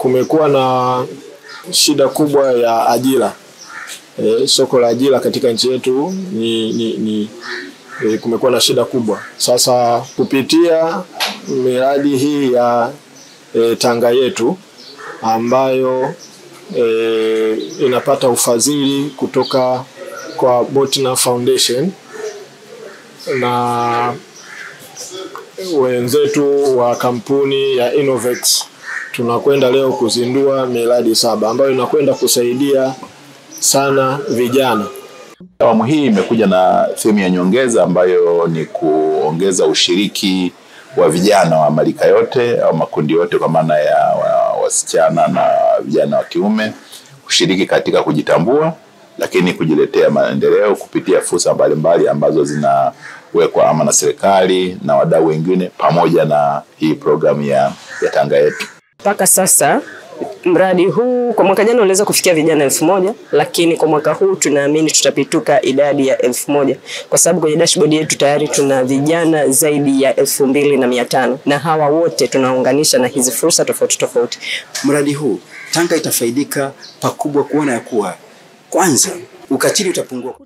kumekuwa na shida kubwa ya ajira. Soko la ajira katika nchi yetu kumekuwa na shida kubwa. Sasa kupitia miradi hii ya Tanga Yetu ambayo inapata ufadhili kutoka kwa Botna Foundation na wenzetu wa kampuni ya Innovex, tunakwenda leo kuzindua miradi 7 ambayo inakwenda kusaidia sana vijana. Awamu hii imekuja na sehemu ya nyongeza ambayo ni kuongeza ushiriki wa vijana wa marika yote au makundi yote, kwa maana ya wasichana na vijana wa kiume kushiriki katika kujitambua, lakini kujiletea maendeleo kupitia fursa mbalimbali ambazo zinawekwa ama na serikali na wadau wengine, pamoja na hii programu ya Tanga Yetu. Mpaka sasa mradi huu kwa mwaka jana uliweza kufikia vijana 1000, lakini kwa mwaka huu tunaamini tutapituka idadi ya 1000, kwa sababu kwenye dashboard yetu tayari tuna vijana zaidi ya 2500, na hawa wote tunaunganisha na hizi fursa tofauti tofauti. Mradi huu Tanga itafaidika pakubwa kuona ya kuwa kwanza ukatili utapungua.